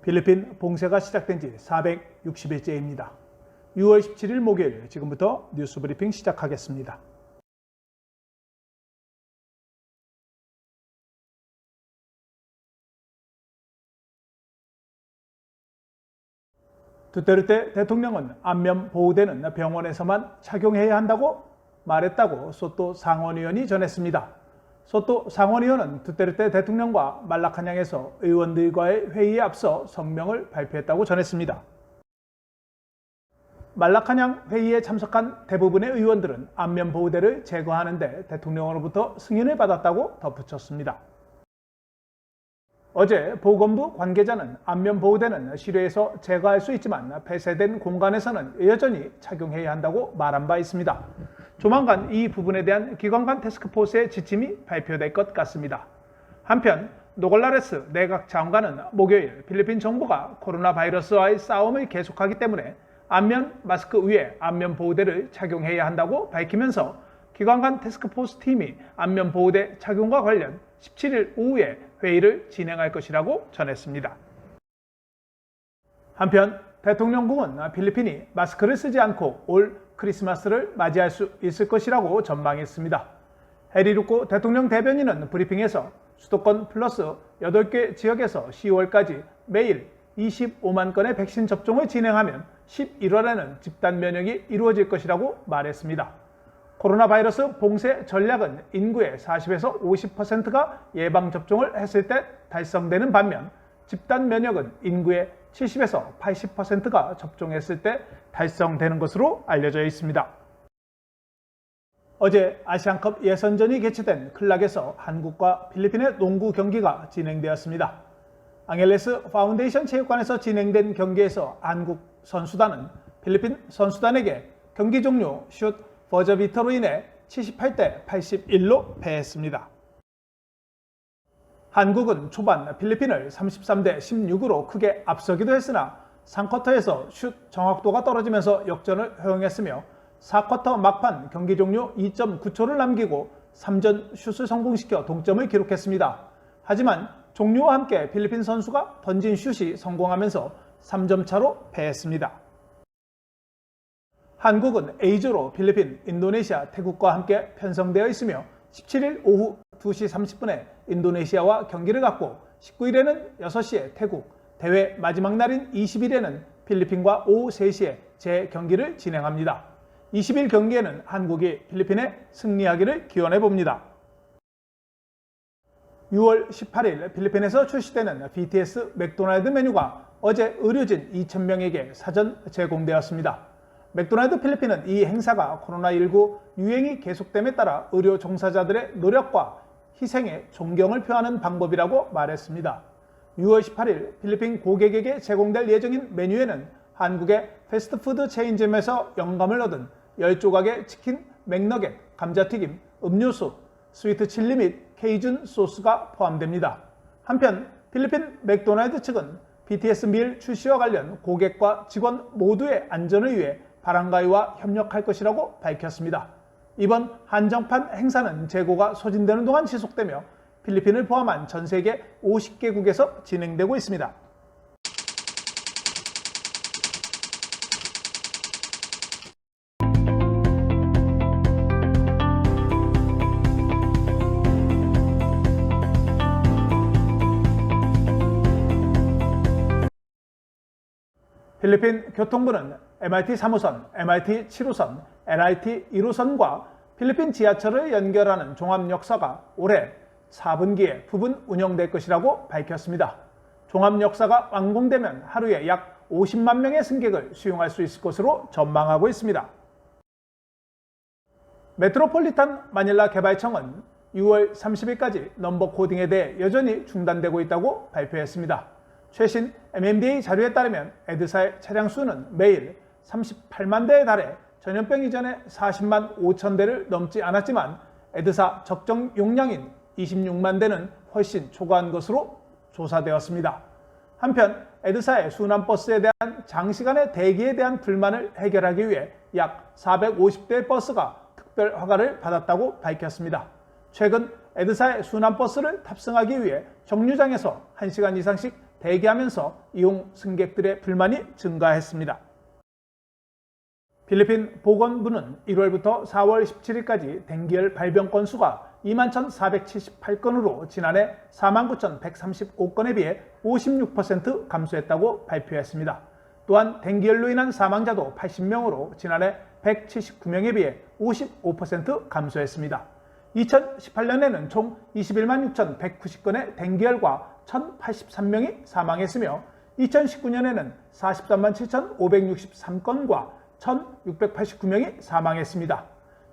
필리핀 봉쇄가 시작된 지 460일째입니다. 6월 17일 목요일 지금부터 뉴스 브리핑 시작하겠습니다. 두테르테 대통령은 안면 보호대는 병원에서만 착용해야 한다고 말했다고 소토 상원의원이 전했습니다. 소토 상원의원은 두테르테 대통령과 말라카냥에서 의원들과의 회의에 앞서 성명을 발표했다고 전했습니다. 말라카냥 회의에 참석한 대부분의 의원들은 안면 보호대를 제거하는 데 대통령으로부터 승인을 받았다고 덧붙였습니다. 어제 보건부 관계자는 안면 보호대는 실외에서 제거할 수 있지만 폐쇄된 공간에서는 여전히 착용해야 한다고 말한 바 있습니다. 조만간 이 부분에 대한 기관 간 태스크포스의 지침이 발표될 것 같습니다. 한편 노골라레스 내각 장관은 목요일 필리핀 정부가 코로나 바이러스와의 싸움을 계속하기 때문에 안면 마스크 위에 안면 보호대를 착용해야 한다고 밝히면서 기관 간 태스크포스 팀이 안면 보호대 착용과 관련 17일 오후에 회의를 진행할 것이라고 전했습니다. 한편 대통령궁은 필리핀이 마스크를 쓰지 않고 올 크리스마스를 맞이할 수 있을 것이라고 전망했습니다. 해리루코 대통령 대변인은 브리핑에서 수도권 플러스 8개 지역에서 10월까지 매일 25만 건의 백신 접종을 진행하면 11월에는 집단 면역이 이루어질 것이라고 말했습니다. 코로나 바이러스 봉쇄 전략은 인구의 40에서 50%가 예방접종을 했을 때 달성되는 반면 집단 면역은 인구의 70에서 80%가 접종했을 때 달성되는 것으로 알려져 있습니다. 어제 아시안컵 예선전이 개최된 클락에서 한국과 필리핀의 농구 경기가 진행되었습니다. 앙헬레스 파운데이션 체육관에서 진행된 경기에서 한국 선수단은 필리핀 선수단에게 경기 종료 슛 버저비터로 인해 78대 81로 패했습니다. 한국은 초반 필리핀을 33대 16으로 크게 앞서기도 했으나 3쿼터에서 슛 정확도가 떨어지면서 역전을 허용했으며 4쿼터 막판 경기 종료 2.9초를 남기고 3전 슛을 성공시켜 동점을 기록했습니다. 하지만 종료와 함께 필리핀 선수가 던진 슛이 성공하면서 3점 차로 패했습니다. 한국은 A조로 필리핀, 인도네시아, 태국과 함께 편성되어 있으며 17일 오후 2시 30분에 인도네시아와 경기를 갖고 19일에는 6시에 태국, 대회 마지막 날인 20일에는 필리핀과 오후 3시에 재경기를 진행합니다. 20일 경기에는 한국이 필리핀에 승리하기를 기원해 봅니다. 6월 18일 필리핀에서 출시되는 BTS 맥도날드 메뉴가 어제 의료진 2,000명에게 사전 제공되었습니다. 맥도날드 필리핀은 이 행사가 코로나19 유행이 계속됨에 따라 의료 종사자들의 노력과 희생에 존경을 표하는 방법이라고 말했습니다. 6월 18일 필리핀 고객에게 제공될 예정인 메뉴에는 한국의 패스트푸드 체인점에서 영감을 얻은 10조각의 치킨, 맥너겟, 감자튀김, 음료수, 스위트 칠리 및 케이준 소스가 포함됩니다. 한편 필리핀 맥도날드 측은 BTS 밀 출시와 관련 고객과 직원 모두의 안전을 위해 바랑가이와 협력할 것이라고 밝혔습니다. 이번 한정판 행사는 재고가 소진되는 동안 지속되며 필리핀을 포함한 전 세계 50개국에서 진행되고 있습니다. 필리핀 교통부는 MRT 3호선, MRT 7호선, LRT 1호선과 필리핀 지하철을 연결하는 종합역사가 올해 4분기에 부분 운영될 것이라고 밝혔습니다. 종합역사가 완공되면 하루에 약 50만 명의 승객을 수용할 수 있을 것으로 전망하고 있습니다. 메트로폴리탄 마닐라 개발청은 6월 30일까지 넘버 코딩에 대해 여전히 중단되고 있다고 발표했습니다. 최신 MMDA 자료에 따르면 에드사의 차량 수는 매일 38만 대에 달해 전염병 이전에 40만 5천 대를 넘지 않았지만 에드사 적정 용량인 26만 대는 훨씬 초과한 것으로 조사되었습니다. 한편 에드사의 순환버스에 대한 장시간의 대기에 대한 불만을 해결하기 위해 약 450대의 버스가 특별 허가를 받았다고 밝혔습니다. 최근 에드사의 순환버스를 탑승하기 위해 정류장에서 1시간 이상씩 대기하면서 이용 승객들의 불만이 증가했습니다. 필리핀 보건부는 1월부터 4월 17일까지 댕기열 발병 건수가 21,478건으로 지난해 49,135건에 비해 56% 감소했다고 발표했습니다. 또한 댕기열로 인한 사망자도 80명으로 지난해 179명에 비해 55% 감소했습니다. 2018년에는 총 21만 6,190건의 댕기열과 1,083명이 사망했으며 2019년에는 43만 7,563건과 1,689명이 사망했습니다.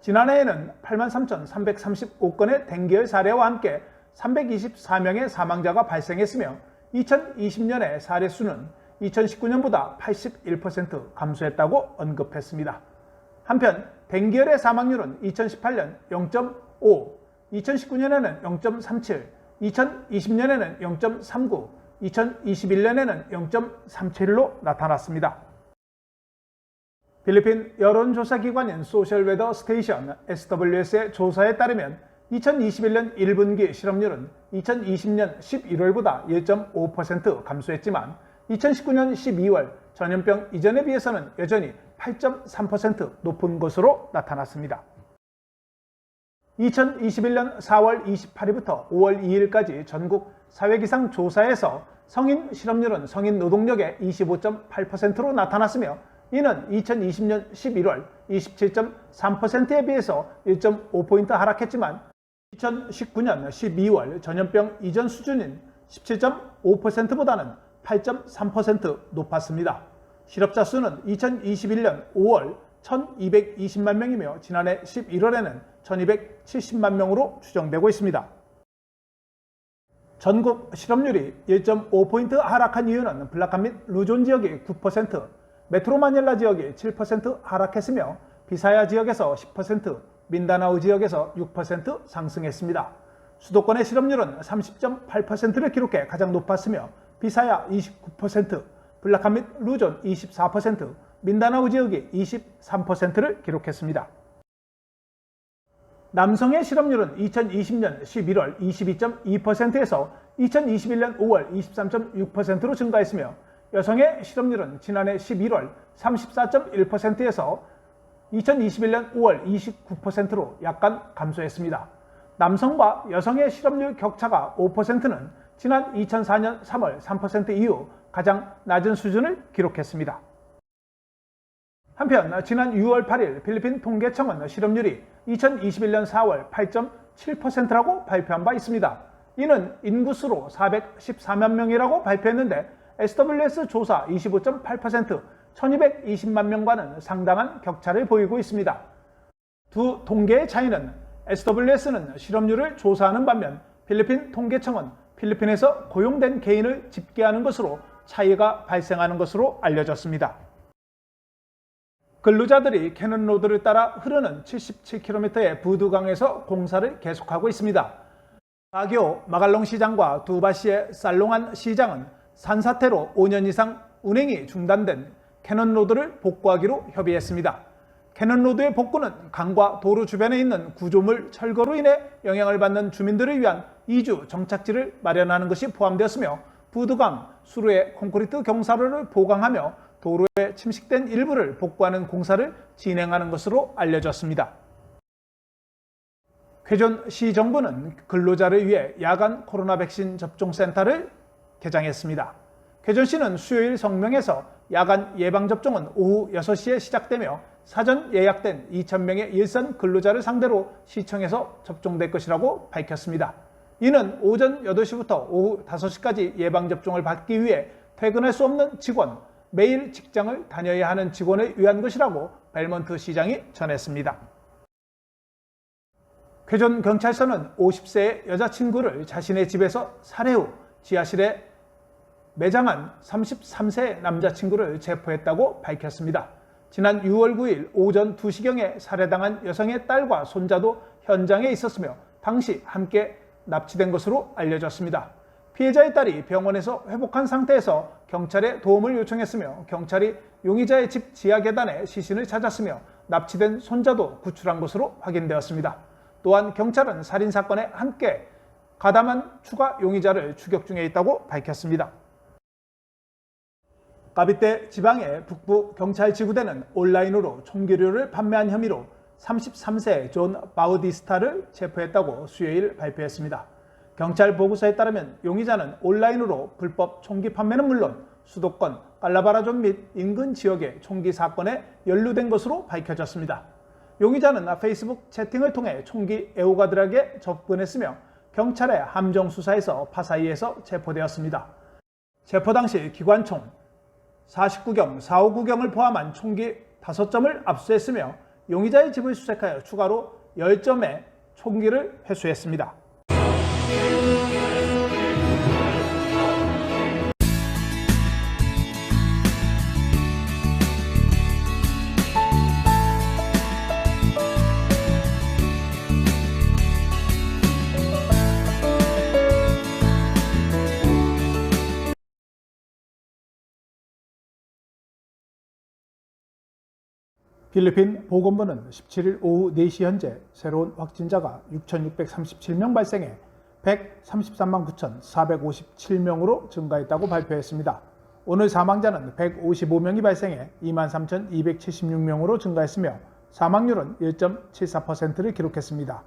지난해에는 8만 3,335건의 댕기열 사례와 함께 324명의 사망자가 발생했으며 2020년의 사례 수는 2019년보다 81% 감소했다고 언급했습니다. 한편 댕기열의 사망률은 2018년 0.5, 2019년에는 0.37, 2020년에는 0.39, 2021년에는 0.37로 나타났습니다. 필리핀 여론조사기관인 소셜웨더 스테이션 SWS의 조사에 따르면 2021년 1분기 실업률은 2020년 11월보다 1.5% 감소했지만 2019년 12월 전염병 이전에 비해서는 여전히 8.3% 높은 것으로 나타났습니다. 2021년 4월 28일부터 5월 2일까지 전국 사회기상 조사에서 성인 실업률은 성인 노동력의 25.8%로 나타났으며 이는 2020년 11월 27.3%에 비해서 1.5포인트 하락했지만 2019년 12월 전염병 이전 수준인 17.5%보다는 8.3% 높았습니다. 실업자 수는 2021년 5월 1220만 명이며 지난해 11월에는 1270만 명으로 추정되고 있습니다. 전국 실업률이 1.5포인트 하락한 이유는 블라칸 및 루존 지역이 9%, 메트로 마닐라 지역이 7% 하락했으며 비사야 지역에서 10%, 민다나오 지역에서 6% 상승했습니다. 수도권의 실업률은 30.8%를 기록해 가장 높았으며 비사야 29%, 블라칸 및 루존 24%, 민다나오 지역이 23%를 기록했습니다. 남성의 실업률은 2020년 11월 22.2%에서 2021년 5월 23.6%로 증가했으며 여성의 실업률은 지난해 11월 34.1%에서 2021년 5월 29%로 약간 감소했습니다. 남성과 여성의 실업률 격차가 5%는 지난 2004년 3월 3% 이후 가장 낮은 수준을 기록했습니다. 한편 지난 6월 8일 필리핀 통계청은 실업률이 2021년 4월 8.7%라고 발표한 바 있습니다. 이는 인구수로 414만 명이라고 발표했는데 SWS 조사 25.8%, 1220만 명과는 상당한 격차를 보이고 있습니다. 두 통계의 차이는 SWS는 실업률을 조사하는 반면 필리핀 통계청은 필리핀에서 고용된 개인을 집계하는 것으로 차이가 발생하는 것으로 알려졌습니다. 근로자들이 캐논로드를 따라 흐르는 77km의 부두강에서 공사를 계속하고 있습니다. 바교 마갈롱 시장과 두바시의 살롱안 시장은 산사태로 5년 이상 운행이 중단된 캐논로드를 복구하기로 협의했습니다. 캐논로드의 복구는 강과 도로 주변에 있는 구조물 철거로 인해 영향을 받는 주민들을 위한 이주 정착지를 마련하는 것이 포함되었으며 부두강 수로의 콘크리트 경사로를 보강하며 도로에 침식된 일부를 복구하는 공사를 진행하는 것으로 알려졌습니다. 쾌전 시정부는 근로자를 위해 야간 코로나 백신 접종센터를 개장했습니다. 쾌전시는 수요일 성명에서 야간 예방접종은 오후 6시에 시작되며 사전 예약된 2,000명의 일선 근로자를 상대로 시청에서 접종될 것이라고 밝혔습니다. 이는 오전 8시부터 오후 5시까지 예방접종을 받기 위해 퇴근할 수 없는 직원, 매일 직장을 다녀야 하는 직원을 위한 것이라고 벨몬트 시장이 전했습니다. 쾌전 경찰서는 50세의 여자친구를 자신의 집에서 살해 후 지하실에 매장한 33세 남자친구를 체포했다고 밝혔습니다. 지난 6월 9일 오전 2시경에 살해당한 여성의 딸과 손자도 현장에 있었으며 당시 함께 납치된 것으로 알려졌습니다. 피해자의 딸이 병원에서 회복한 상태에서 경찰에 도움을 요청했으며 경찰이 용의자의 집 지하 계단에 시신을 찾았으며 납치된 손자도 구출한 것으로 확인되었습니다. 또한 경찰은 살인사건에 함께 가담한 추가 용의자를 추격 중에 있다고 밝혔습니다. 까비떼 지방의 북부 경찰 지구대는 온라인으로 총기류를 판매한 혐의로 33세 존 바우디스타를 체포했다고 수요일 발표했습니다. 경찰 보고서에 따르면 용의자는 온라인으로 불법 총기 판매는 물론 수도권 깔라바라존 및 인근 지역의 총기 사건에 연루된 것으로 밝혀졌습니다. 용의자는 페이스북 채팅을 통해 총기 애호가들에게 접근했으며 경찰의 함정 수사에서 파사이에서 체포되었습니다. 체포 당시 기관총 49경, 459경을 포함한 총기 5점을 압수했으며 용의자의 집을 수색하여 추가로 10점의 총기를 회수했습니다. 필리핀 보건부는 17일 오후 4시 현재 새로운 확진자가 6,637명 발생해 133만 9,457명으로 증가했다고 발표했습니다. 오늘 사망자는 155명이 발생해 23,276명으로 증가했으며 사망률은 1.74%를 기록했습니다.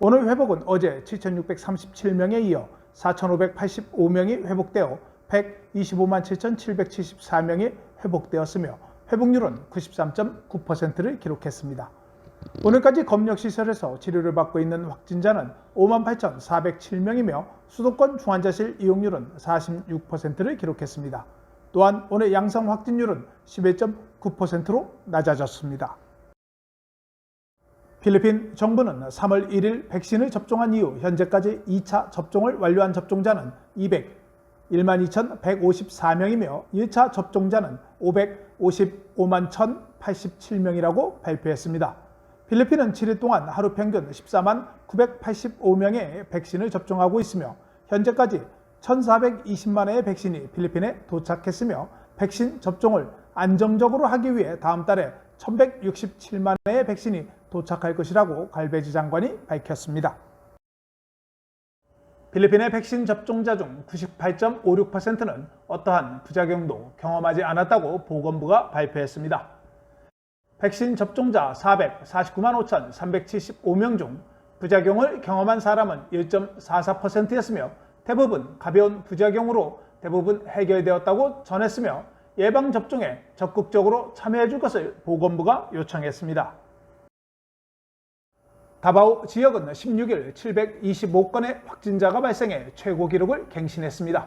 오늘 회복은 어제 7,637명에 이어 4,585명이 회복되어 125만 7,774명이 회복되었으며 회복률은 93.9%를 기록했습니다. 오늘까지 검역시설에서 치료를 받고 있는 확진자는 58,407명이며 수도권 중환자실 이용률은 46%를 기록했습니다. 또한 오늘 양성 확진율은 11.9%로 낮아졌습니다. 필리핀 정부는 3월 1일 백신을 접종한 이후 현재까지 2차 접종을 완료한 접종자는 201만 1,154명이며 1차 접종자는 555만 1,087명이라고 발표했습니다. 필리핀은 7일 동안 하루 평균 14만 985명의 백신을 접종하고 있으며 현재까지 1,420만 회의 백신이 필리핀에 도착했으며 백신 접종을 안정적으로 하기 위해 다음 달에 1,167만 회의 백신이 도착할 것이라고 갈베지 장관이 밝혔습니다. 필리핀의 백신 접종자 중 98.56%는 어떠한 부작용도 경험하지 않았다고 보건부가 발표했습니다. 백신 접종자 449만 5,375명 중 부작용을 경험한 사람은 1.44%였으며 대부분 가벼운 부작용으로 대부분 해결되었다고 전했으며 예방접종에 적극적으로 참여해 줄 것을 보건부가 요청했습니다. 다바오 지역은 16일 725건의 확진자가 발생해 최고 기록을 갱신했습니다.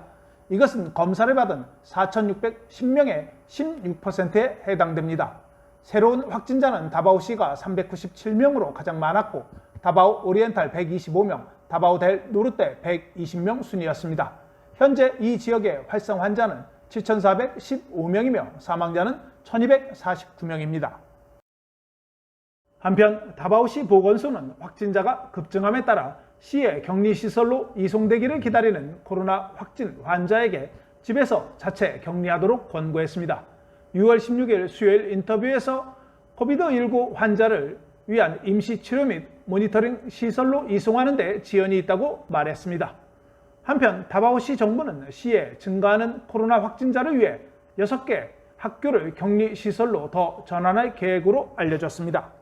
이것은 검사를 받은 4,610명의 16%에 해당됩니다. 새로운 확진자는 다바오시가 397명으로 가장 많았고 다바오 오리엔탈 125명, 다바오 델 노르테 120명 순이었습니다. 현재 이 지역의 활성 환자는 7,415명이며 사망자는 1,249명입니다. 한편 다바오시 보건소는 확진자가 급증함에 따라 시의 격리시설로 이송되기를 기다리는 코로나 확진 환자에게 집에서 자체 격리하도록 권고했습니다. 6월 16일 수요일 인터뷰에서 코비드19 환자를 위한 임시치료 및 모니터링 시설로 이송하는 데 지연이 있다고 말했습니다. 한편 다바오시 정부는 시에 증가하는 코로나 확진자를 위해 6개 학교를 격리시설로 더 전환할 계획으로 알려졌습니다.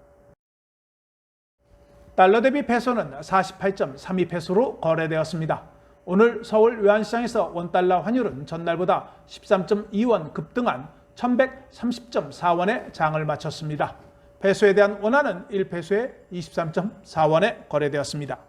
달러 대비 페소는 48.32페소로 거래되었습니다. 오늘 서울 외환시장에서 원달러 환율은 전날보다 13.2원 급등한 1130.4원에 장을 마쳤습니다. 페소에 대한 원화는 1페소에 23.4원에 거래되었습니다.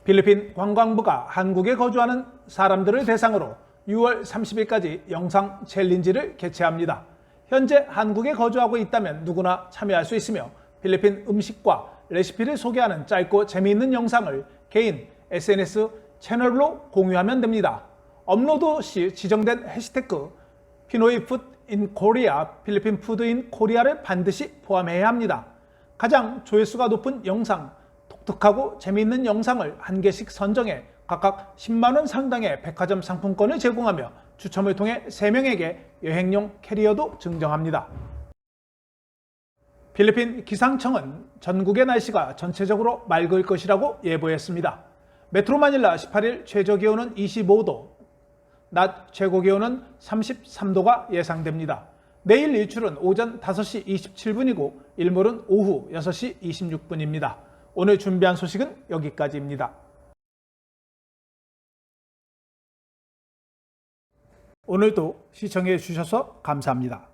필리핀 관광부가 한국에 거주하는 사람들을 대상으로 6월 30일까지 영상 챌린지를 개최합니다. 현재 한국에 거주하고 있다면 누구나 참여할 수 있으며 필리핀 음식과 레시피를 소개하는 짧고 재미있는 영상을 개인 SNS 채널로 공유하면 됩니다. 업로드 시 지정된 해시태그 피노이 푸드 인 코리아, 필리핀 푸드 인 코리아를 반드시 포함해야 합니다. 가장 조회수가 높은 영상, 독특하고 재미있는 영상을 한 개씩 선정해 각각 10만원 상당의 백화점 상품권을 제공하며 추첨을 통해 3명에게 여행용 캐리어도 증정합니다. 필리핀 기상청은 전국의 날씨가 전체적으로 맑을 것이라고 예보했습니다. 메트로 마닐라 18일 최저기온은 25도, 낮 최고 기온은 33도가 예상됩니다. 내일 일출은 오전 5시 27분이고 일몰은 오후 6시 26분입니다. 오늘 준비한 소식은 여기까지입니다. 오늘도 시청해 주셔서 감사합니다.